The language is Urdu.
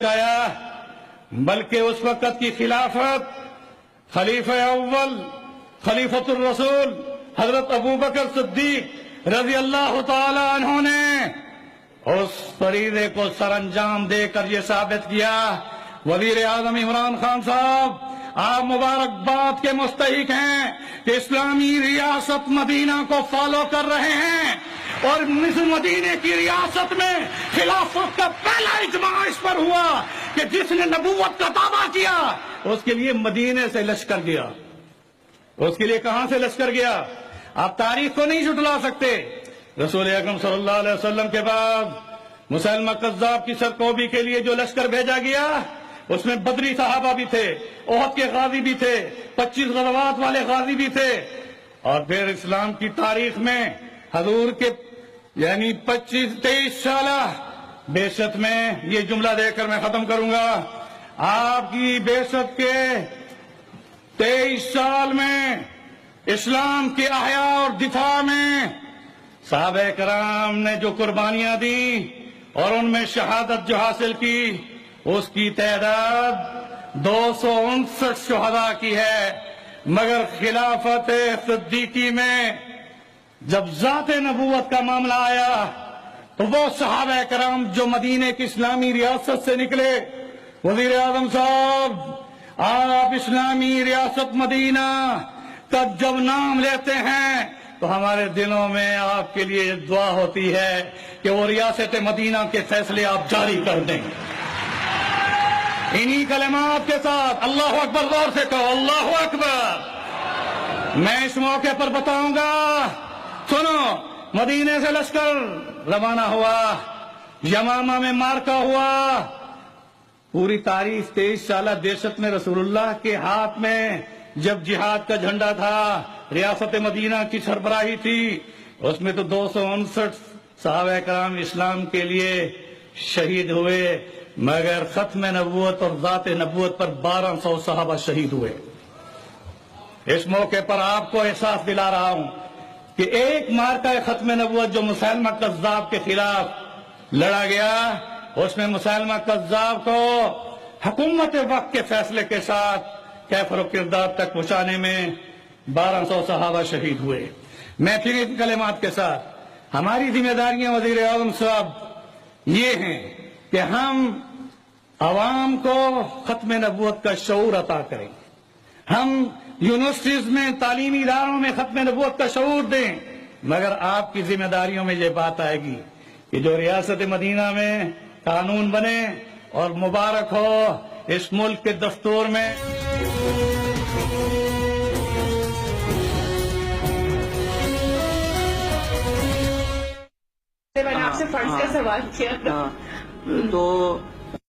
آیا بلکہ اس وقت کی خلافت خلیفہ اول خلیفۃ الرسول حضرت ابو بکر صدیق رضی اللہ تعالی عنہ نے اس فریضے کو سر انجام دے کر یہ ثابت کیا۔ وزیر اعظم عمران خان صاحب، آپ مبارکباد کے مستحق ہیں کہ اسلامی ریاست مدینہ کو فالو کر رہے ہیں، اور اس مدینے کی ریاست میں خلافت کا پہلا اجماع اس پر ہوا کہ جس نے نبوت کا دعویٰ کیا اس کے لیے مدینے سے لشکر گیا۔ اس کے لیے کہاں سے لشکر گیا؟ آپ تاریخ کو نہیں جھٹلا سکتے۔ رسول اکرم صلی اللہ علیہ وسلم کے بعد مسیلمہ کذاب کی سرکوبی کے لیے جو لشکر بھیجا گیا اس میں بدری صحابہ بھی تھے، احد کے غازی بھی تھے، 25 غزوات والے غازی بھی تھے، اور پھر اسلام کی تاریخ میں حضور کے یعنی 23 سالہ بعثت میں یہ جملہ دے کر میں ختم کروں گا، آپ کی بعثت کے 23 سال میں اسلام کے احیاء اور دفاع میں صحابہ کرام نے جو قربانیاں دی اور ان میں شہادت جو حاصل کی اس کی تعداد 259 شہداء کی ہے، مگر خلافت صدیقی میں جب ذات نبوت کا معاملہ آیا تو وہ صحابہ کرام جو مدینے کی اسلامی ریاست سے نکلے، وزیر اعظم صاحب آپ اسلامی ریاست مدینہ کا جب نام لیتے ہیں تو ہمارے دلوں میں آپ کے لیے دعا ہوتی ہے کہ وہ ریاست مدینہ کے فیصلے آپ جاری کر دیں۔ انہی کلمات کے ساتھ اللہ اکبر غور سے کہو، اللہ اکبر۔ میں اس موقع پر بتاؤں گا، سنو، مدینے سے لشکر روانہ ہوا، یمامہ میں مارکا ہوا، پوری تاریخ 23 سالہ بعثت میں رسول اللہ کے ہاتھ میں جب جہاد کا جھنڈا تھا، ریاست مدینہ کی سربراہی تھی، اس میں تو 259 صحابہ کرام اسلام کے لیے شہید ہوئے، مگر ختم نبوت اور ذات نبوت پر 1200 صحابہ شہید ہوئے۔ اس موقع پر آپ کو احساس دلا رہا ہوں کہ ایک مارکہ ختم نبوت جو مسیلمہ کذاب کے خلاف لڑا گیا، اس میں مسیلمہ کذاب کو حکومت وقت کے فیصلے کے ساتھ کیفر و کردار تک پہنچانے میں 1200 صحابہ شہید ہوئے۔ میں پھر ان کلمات کے ساتھ ہماری ذمہ داریاں وزیر اعظم صاحب یہ ہیں کہ ہم عوام کو ختم نبوت کا شعور عطا کریں، ہم یونیورسٹیز میں تعلیمی اداروں میں ختم نبوت کا شعور دیں، مگر آپ کی ذمہ داریوں میں یہ بات آئے گی کہ جو ریاست مدینہ میں قانون بنے اور مبارک ہو اس ملک کے دستور میں۔ میں نے آپ سے فرض کا سوال کیا تھا تو